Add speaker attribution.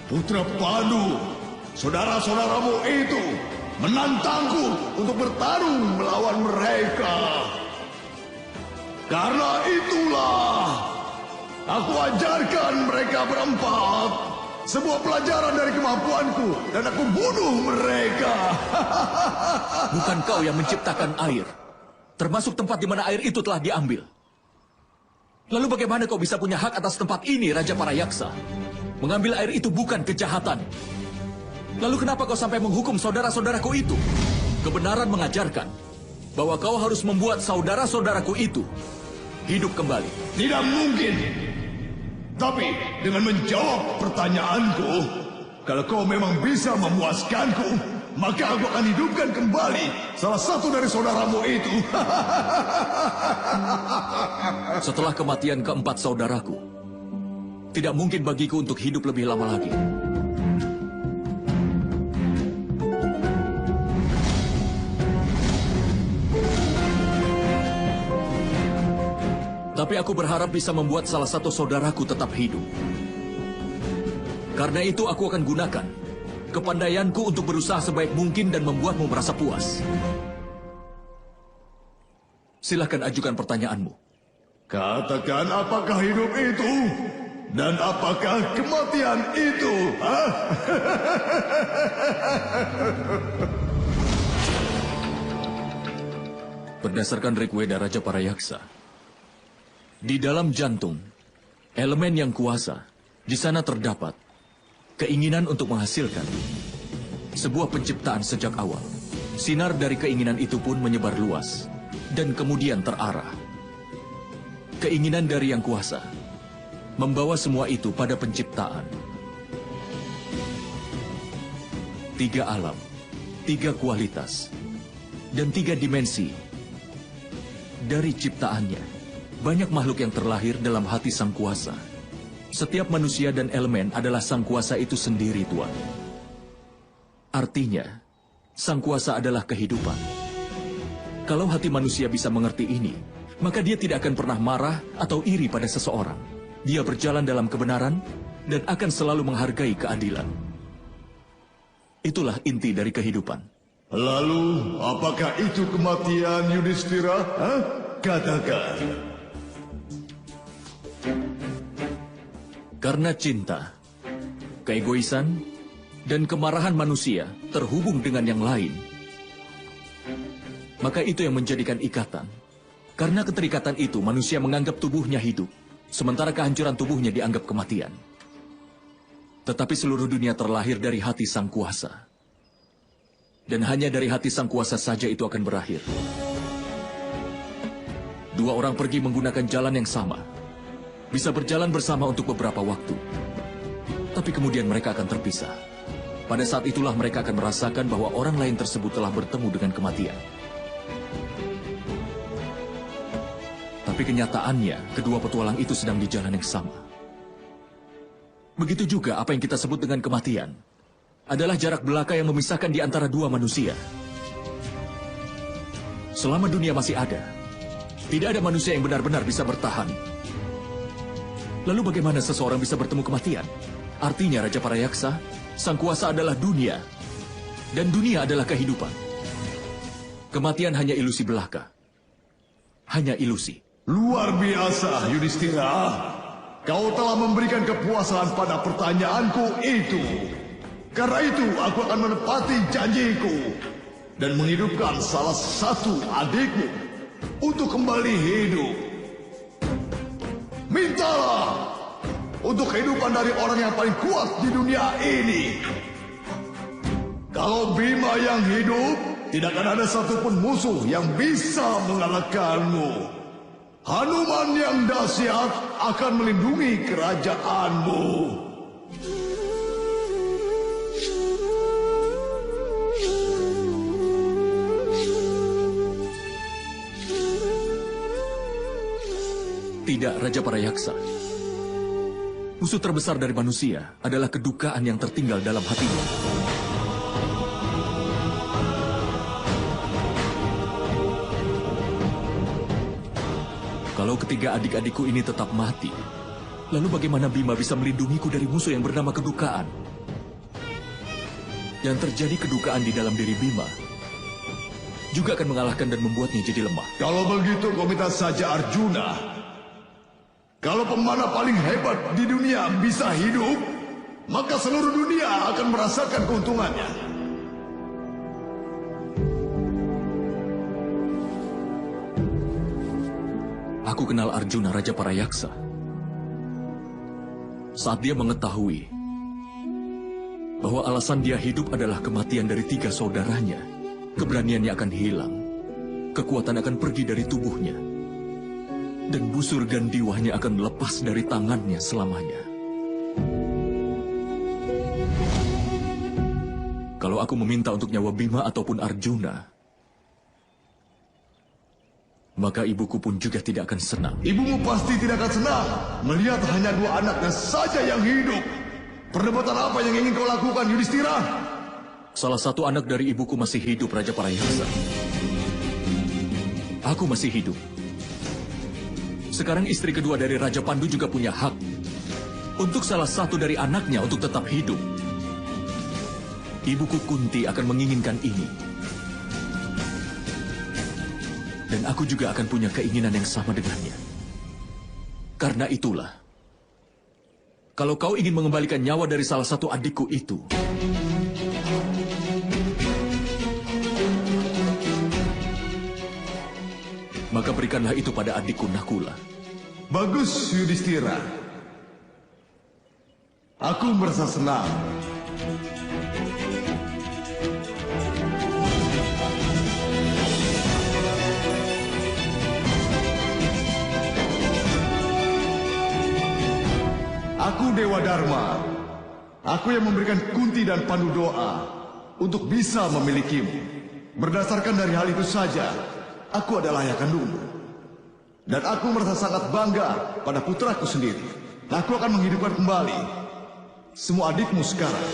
Speaker 1: Putra Pandu, saudara-saudaramu itu menantangku untuk bertarung melawan mereka. Karena itulah aku ajarkan mereka berempat sebuah pelajaran dari kemampuanku dan aku bunuh mereka.
Speaker 2: Bukan kau yang menciptakan air, termasuk tempat di mana air itu telah diambil. Lalu bagaimana kau bisa punya hak atas tempat ini, Raja para Yaksa? Mengambil air itu bukan kejahatan. Lalu kenapa kau sampai menghukum saudara-saudaraku itu? Kebenaran mengajarkan bahwa kau harus membuat saudara-saudaraku itu hidup kembali.
Speaker 1: Tidak mungkin. Tapi dengan menjawab pertanyaanku, kalau kau memang bisa memuaskanku, maka aku akan hidupkan kembali salah satu dari saudaramu itu.
Speaker 2: Setelah kematian keempat saudaraku, tidak mungkin bagiku untuk hidup lebih lama lagi. Tapi aku berharap bisa membuat salah satu saudaraku tetap hidup. Karena itu aku akan gunakan kepandaianku untuk berusaha sebaik mungkin dan membuatmu merasa puas. Silahkan ajukan pertanyaanmu.
Speaker 1: Katakan apakah hidup itu dan apakah kematian itu? Hah?
Speaker 2: Berdasarkan Rigveda Raja para Yaksa, di dalam jantung, elemen yang kuasa, di sana terdapat keinginan untuk menghasilkan sebuah penciptaan sejak awal. Sinar dari keinginan itu pun menyebar luas dan kemudian terarah. Keinginan dari yang kuasa membawa semua itu pada penciptaan. 3 alam, 3 kualitas, dan 3 dimensi dari ciptaannya. Banyak makhluk yang terlahir dalam hati Sang Kuasa. Setiap manusia dan elemen adalah Sang Kuasa itu sendiri, Tuan. Artinya, Sang Kuasa adalah kehidupan. Kalau hati manusia bisa mengerti ini, maka dia tidak akan pernah marah atau iri pada seseorang. Dia berjalan dalam kebenaran dan akan selalu menghargai keadilan. Itulah inti dari kehidupan.
Speaker 1: Lalu, apakah itu kematian Yudhistira? Hah? Katakan.
Speaker 2: Karena cinta, keegoisan, dan kemarahan manusia terhubung dengan yang lain, maka itu yang menjadikan ikatan. Karena keterikatan itu, manusia menganggap tubuhnya hidup, sementara kehancuran tubuhnya dianggap kematian. Tetapi seluruh dunia terlahir dari hati Sang Kuasa. Dan hanya dari hati Sang Kuasa saja itu akan berakhir. 2 orang pergi menggunakan jalan yang sama. Bisa berjalan bersama untuk beberapa waktu. Tapi kemudian mereka akan terpisah. Pada saat itulah mereka akan merasakan bahwa orang lain tersebut telah bertemu dengan kematian. Tapi kenyataannya, kedua petualang itu sedang di jalan yang sama. Begitu juga apa yang kita sebut dengan kematian adalah jarak belaka yang memisahkan di antara 2 manusia. Selama dunia masih ada, tidak ada manusia yang benar-benar bisa bertahan. Lalu bagaimana seseorang bisa bertemu kematian? Artinya Raja para Yaksa, Sang Kuasa adalah dunia, dan dunia adalah kehidupan. Kematian hanya ilusi belaka. Hanya ilusi.
Speaker 1: Luar biasa, Yudhistira. Kau telah memberikan kepuasan pada pertanyaanku itu. Karena itu, aku akan menepati janjiku dan menghidupkan salah satu adikmu untuk kembali hidup. Mintalah untuk kehidupan dari orang yang paling kuat di dunia ini. Kalau Bima yang hidup, tidak akan ada satupun musuh yang bisa mengalahkanmu. Hanuman yang dahsyat akan melindungi kerajaanmu.
Speaker 2: Tidak, Raja para Yaksa. Musuh terbesar dari manusia adalah kedukaan yang tertinggal dalam hatinya. Kalau ketiga adik-adikku ini tetap mati, Lalu bagaimana Bima bisa melindungiku dari musuh yang bernama kedukaan? Yang terjadi kedukaan di dalam diri Bima juga akan mengalahkan dan membuatnya jadi lemah.
Speaker 1: Kalau begitu kau minta saja Arjuna. Kalau pemanah paling hebat di dunia bisa hidup, maka seluruh dunia akan merasakan keuntungannya.
Speaker 2: Aku kenal Arjuna, Raja Parayaksa. Saat dia mengetahui bahwa alasan dia hidup adalah kematian dari 3 saudaranya, keberaniannya akan hilang, kekuatan akan pergi dari tubuhnya, dan busur Gandiwahnya akan lepas dari tangannya selamanya. Kalau aku meminta untuk nyawa Bima ataupun Arjuna, maka ibuku pun juga tidak akan senang.
Speaker 1: Ibumu pasti tidak akan senang melihat hanya 2 anaknya saja yang hidup. Perdebatan apa yang ingin kau lakukan, Yudhistira?
Speaker 2: Salah satu anak dari ibuku masih hidup, Raja Parayaksa. Aku masih hidup. Sekarang istri kedua dari Raja Pandu juga punya hak untuk salah satu dari anaknya untuk tetap hidup. Ibuku Kunti akan menginginkan ini. Dan aku juga akan punya keinginan yang sama dengannya. Karena itulah, kalau kau ingin mengembalikan nyawa dari salah satu adikku itu, maka berikanlah itu pada adikku Nakula.
Speaker 1: Bagus, Yudhistira. Aku merasa senang. Aku Dewa Dharma. Aku yang memberikan Kunti dan Pandu doa untuk bisa memilikimu. Berdasarkan dari hal itu saja, aku adalah ayah kandungmu. Dan aku merasa sangat bangga pada putraku sendiri. Aku akan menghidupkan kembali semua adikmu sekarang.